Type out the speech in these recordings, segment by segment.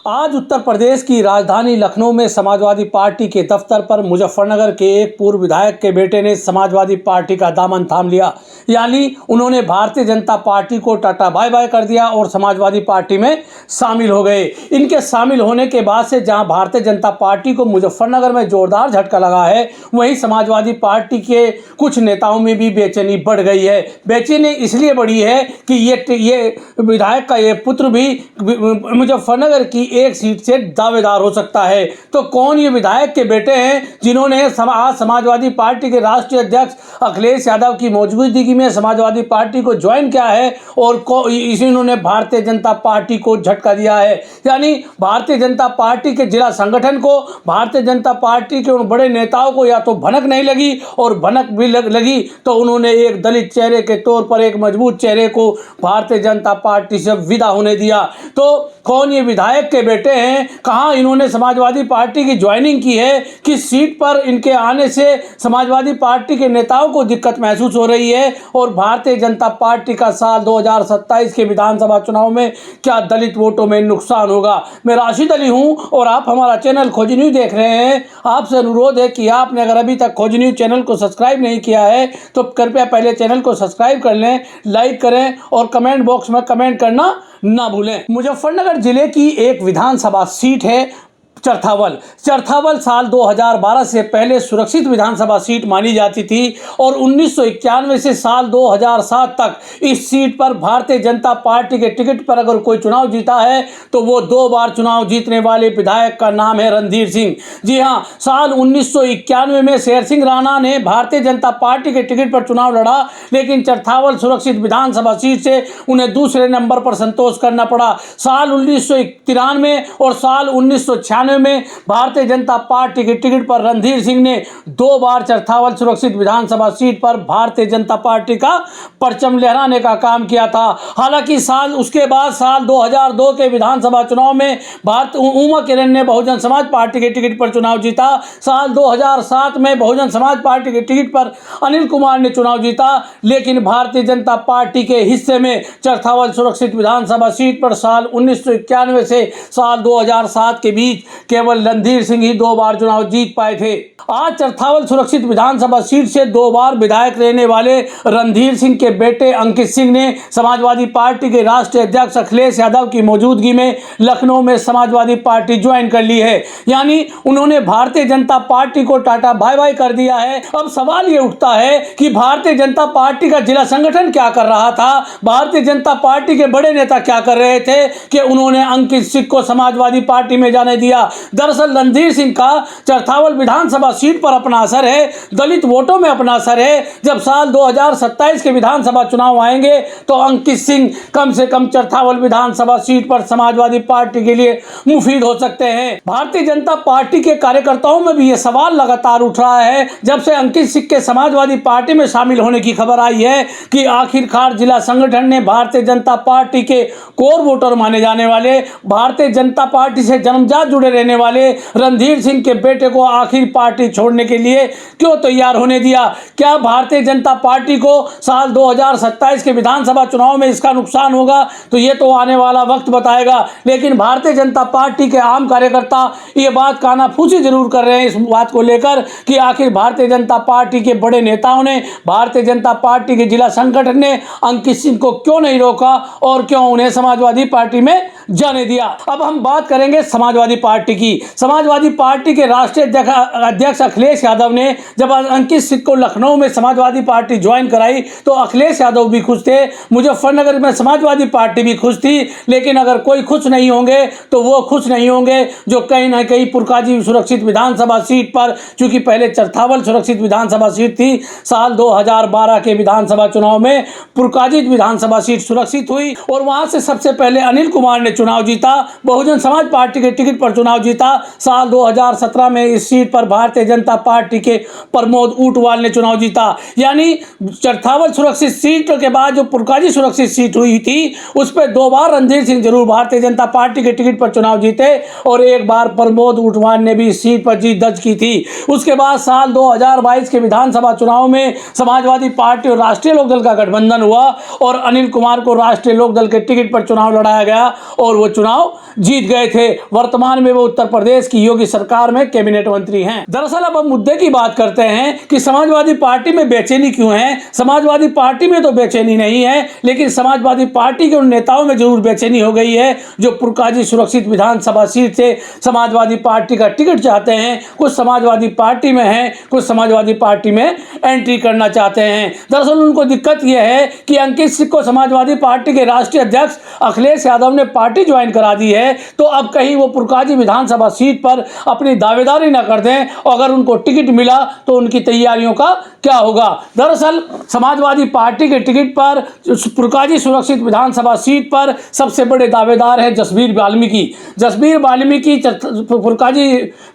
आज उत्तर प्रदेश की राजधानी लखनऊ में समाजवादी पार्टी के दफ्तर पर मुजफ्फरनगर के एक पूर्व विधायक के बेटे ने समाजवादी पार्टी का दामन थाम लिया। यानी उन्होंने भारतीय जनता पार्टी को टाटा बाय बाय कर दिया और समाजवादी पार्टी में शामिल हो गए। इनके शामिल होने के बाद से जहां भारतीय जनता पार्टी को मुजफ्फरनगर में जोरदार झटका लगा है, वहीं समाजवादी पार्टी के कुछ नेताओं में भी बेचैनी बढ़ गई है। बेचैनी इसलिए बढ़ी है कि ये विधायक का ये पुत्र भी मुजफ्फरनगर की एक सीट से दावेदार हो सकता है। तो कौन ये विधायक के बेटे हैं जिन्होंने आज समाजवादी पार्टी के राष्ट्रीय अध्यक्ष अखिलेश यादव की मौजूदगी में समाजवादी पार्टी को ज्वाइन किया है और इन्होंने भारतीय जनता पार्टी को झटका दिया है। यानी भारतीय जनता पार्टी के जिला संगठन को, भारतीय जनता पार्टी के उन बड़े नेताओं को या तो भनक नहीं लगी और भनक भी लगी तो उन्होंने एक दलित चेहरे के तौर पर एक मजबूत चेहरे को भारतीय जनता पार्टी से विदा होने दिया। तो कौन ये विधायक के बेटे हैं, कहां इन्होंने समाजवादी पार्टी की ज्वाइनिंग की है, किस सीट पर इनके आने से समाजवादी पार्टी के नेताओं को दिक्कत महसूस हो रही है और भारतीय जनता पार्टी का साल 2027 के विधानसभा चुनाव में क्या दलित वोटों में नुकसान होगा। मैं राशिद अली हूं और आप हमारा चैनल खोज न्यूज देख रहे हैं। आपसे अनुरोध है कि आपने अगर अभी तक खोज न्यूज चैनल को सब्सक्राइब नहीं किया है तो कृपया पहले चैनल को सब्सक्राइब कर लें, लाइक करें और कमेंट बॉक्स में कमेंट करना ना भूलें। मुजफ्फरनगर जिले की एक विधानसभा सीट है चरथावल साल 2012 से पहले सुरक्षित विधानसभा सीट मानी जाती थी और 1991 से साल 2007 तक इस सीट पर भारतीय जनता पार्टी के टिकट पर अगर कोई चुनाव जीता है तो वो 2 बार चुनाव जीतने वाले विधायक का नाम है रणधीर सिंह। जी हां, साल 1991 में शेर सिंह राणा ने भारतीय जनता पार्टी के टिकट पर चुनाव लड़ा, लेकिन चरथावल सुरक्षित विधानसभा सीट से उन्हें दूसरे नंबर पर संतोष करना पड़ा। साल 1993 और साल 1996 में भारतीय जनता पार्टी के टिकट पर रणधीर सिंह ने 2 बार चरथावल सुरक्षित विधानसभा सीट पर भारतीय जनता पार्टी का परचम लहराने का काम किया था। हालांकि उसके बाद साल 2002 के विधानसभा चुनाव में उमा किरण ने बहुजन समाज पार्टी के टिकट पर चुनाव जीता। साल 2007 में बहुजन समाज पार्टी के टिकट पर अनिल कुमार ने चुनाव जीता, लेकिन भारतीय जनता पार्टी के हिस्से में चरथावल सुरक्षित विधानसभा सीट पर साल 1991 से साल 2007 के बीच केवल रणधीर सिंह ही 2 बार चुनाव जीत पाए थे। आज चरथावल सुरक्षित विधानसभा सीट से 2 बार विधायक रहने वाले रणधीर सिंह के बेटे अंकित सिंह ने समाजवादी पार्टी के राष्ट्रीय अध्यक्ष अखिलेश यादव की मौजूदगी में लखनऊ में समाजवादी पार्टी ज्वाइन कर ली है। यानी उन्होंने भारतीय जनता पार्टी को टाटा बाय बाय कर दिया है। अब सवाल ये उठता है कि भारतीय जनता पार्टी का जिला संगठन क्या कर रहा था, भारतीय जनता पार्टी के बड़े नेता क्या कर रहे थे कि उन्होंने अंकित सिंह को समाजवादी पार्टी में जाने दिया। दरअसल रणधीर सिंह का चरथावल विधानसभा सीट पर अपना असर है, दलित वोटों में अपना असर है। जब साल 2027 के विधानसभा चुनाव आएंगे तो अंकित सिंह कम से कम चरथावल विधानसभा सीट पर समाजवादी पार्टी के लिए मुफीद हो सकते हैं। भारतीय जनता पार्टी के कार्यकर्ताओं में भी यह सवाल लगातार उठ रहा है जब से अंकित सिंह के समाजवादी पार्टी में शामिल होने की खबर आई है कि आखिरकार जिला संगठन ने भारतीय जनता पार्टी के कोर वोटर माने जाने वाले, भारतीय जनता पार्टी से जन्मजात जुड़े रहने वाले रणधीर सिंह के बेटे को आखिर पार्टी छोड़ने के लिए क्यों तैयार होने दिया। क्या भारतीय जनता पार्टी को साल 2027 के विधानसभा चुनाव में इसका नुकसान होगा, तो ये तो आने वाला वक्त बताएगा। लेकिन भारतीय जनता पार्टी के आम कार्यकर्ता ये बात कानाफूसी जरूर कर रहे हैं इस बात को लेकर कि आखिर भारतीय जनता पार्टी के बड़े नेताओं ने, भारतीय जनता पार्टी के जिला संगठन ने अंकित सिंह को क्यों नहीं रोका और क्यों उन्हें समाजवादी पार्टी में जाने दिया। अब हम बात करेंगे समाजवादी पार्टी की। समाजवादी पार्टी के राष्ट्रीय अध्यक्ष अखिलेश यादव ने जब अंकित सिंह को लखनऊ में समाजवादी पार्टी ज्वाइन कराई तो अखिलेश यादव भी खुश थे, मुजफ्फरनगर में समाजवादी पार्टी भी खुश थी। लेकिन अगर कोई खुश नहीं होंगे तो वो खुश नहीं होंगे जो कहीं ना कहीं पुरकाजी सुरक्षित विधानसभा सीट पर, चूंकि पहले चरथावल सुरक्षित विधानसभा सीट थी, साल 2012 के विधानसभा चुनाव में पुरकाजी विधानसभा सीट सुरक्षित हुई और वहां से सबसे पहले अनिल कुमार ने चुनाव जीता, बहुजन समाज पार्टी के टिकट पर चुनाव चुनाव जीता। साल 2017 में इस सीट पर भारतीय जनता पार्टी के प्रमोद ऊंटवाल ने चुनाव जीता। यानी चरथावल सुरक्षित सीट के बाद जो पुरकाजी सुरक्षित सीट हुई थी उस पर 2 बार रणधीर सिंह जरूर भारतीय जनता पार्टी के टिकट पर चुनाव जीते और 1 बार प्रमोद ऊंटवाल ने भी इस सीट पर जीत दर्ज की थी। उसके बाद साल 2022 के विधानसभा चुनाव में समाजवादी पार्टी और राष्ट्रीय लोकदल का गठबंधन हुआ और अनिल कुमार को राष्ट्रीय लोकदल के टिकट पर चुनाव लड़ाया गया और वो चुनाव जीत गए थे। वर्तमान में वो उत्तर प्रदेश की योगी सरकार में कैबिनेट मंत्री हैं। दरअसल अब हम मुद्दे की बात करते हैं कि समाजवादी पार्टी में बेचैनी क्यों है। समाजवादी पार्टी में तो बेचैनी नहीं है, लेकिन समाजवादी पार्टी के उन नेताओं में जरूर बेचैनी हो गई है जो पुरकाजी सुरक्षित विधानसभा सीट से समाजवादी पार्टी का टिकट चाहते हैं। कुछ समाजवादी पार्टी में हैं, कुछ समाजवादी पार्टी में एंट्री करना चाहते हैं। दरअसल उनको दिक्कत यह है कि अंकित सिंह को समाजवादी पार्टी के राष्ट्रीय अध्यक्ष अखिलेश यादव ने पार्टी ज्वाइन करा दी है, तो अब कहीं वो पुरकाजी विधानसभा सीट पर अपनी दावेदारी न कर दें और अगर उनको टिकट मिला तो उनकी तैयारियों का क्या होगा। दरअसल समाजवादी पार्टी के टिकट पर पुरकाजी सुरक्षित विधानसभा सीट पर सबसे बड़े दावेदार हैं जसबीर वाल्मीकि। जसबीर वाल्मीकि पुरकाजी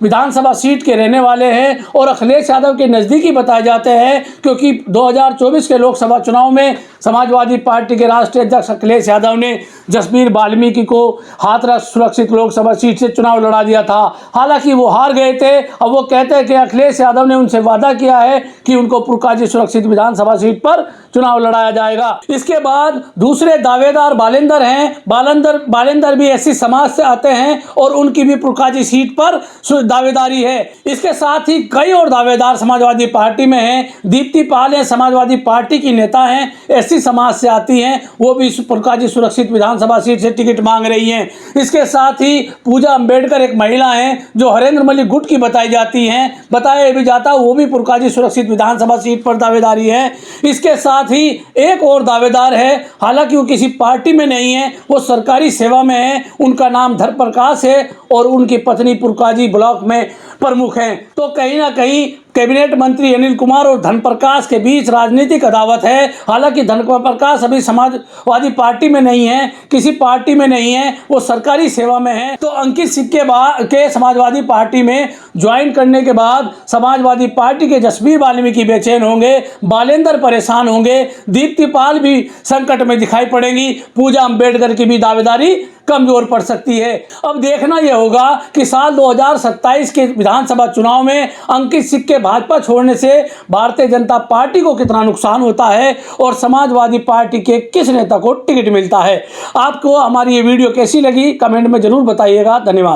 विधानसभा सीट के रहने वाले हैं और अखिलेश यादव के नज़दीकी बताए जाते हैं, क्योंकि 2024 के लोकसभा चुनाव में समाजवादी पार्टी के राष्ट्रीय अध्यक्ष अखिलेश यादव ने जसबीर वाल्मीकि को हाथरस सुरक्षित लोकसभा सीट से चुनाव लड़ा दिया था। हालांकि वो हार गए थे। अब वो कहते हैं कि अखिलेश यादव ने उनसे वादा किया है कि उनको पुरकाजी सुरक्षित विधानसभा सीट पर चुनाव लड़ाया जाएगा। इसके बाद दूसरे दावेदार बालेंदर हैं। बालेंदर भी एससी समाज से आते हैं और उनकी भी पुरकाजी सीट पर दावेदारी है। इसके साथ ही कई और दावेदार समाजवादी पार्टी में हैं। दीप्ति पाल है, समाजवादी पार्टी की नेता हैं, एससी समाज से आती हैं, वो भी पुरकाजी सुरक्षित विधानसभा सीट से टिकट मांग रही हैं। इसके साथ ही पूजा अंबेडकर एक महिला हैं जो हरेंद्र मलिक गुट की बताई जाती हैं, बताया भी जाता वो भी पुरकाजी सुरक्षित विधानसभा सीट पर दावेदारी है। इसके साथ ही एक और दावेदार है, हालांकि वो किसी पार्टी में नहीं है, वो सरकारी सेवा में है, उनका नाम धर्मप्रकाश है और उनकी पत्नी पुरकाजी ब्लॉक में प्रमुख हैं। तो कहीं ना कहीं कैबिनेट मंत्री अनिल कुमार और धनप्रकाश के बीच राजनीतिक अदावत है। हालांकि धनप्रकाश अभी समाजवादी पार्टी में नहीं है, किसी पार्टी में नहीं है, वो सरकारी सेवा में है। तो अंकित सिंह के समाजवादी पार्टी में ज्वाइन करने के बाद समाजवादी पार्टी के जसबीर वाल्मीकि बेचैन होंगे, बालेंदर परेशान होंगे, दीप्ति पाल भी संकट में दिखाई पड़ेंगी, पूजा अंबेडकर की भी दावेदारी कमजोर पड़ सकती है। अब देखना यह होगा कि साल 2027 के विधानसभा चुनाव में अंकित सिंह के भाजपा छोड़ने से भारतीय जनता पार्टी को कितना नुकसान होता है और समाजवादी पार्टी के किस नेता को टिकट मिलता है। आपको हमारी ये वीडियो कैसी लगी कमेंट में जरूर बताइएगा। धन्यवाद।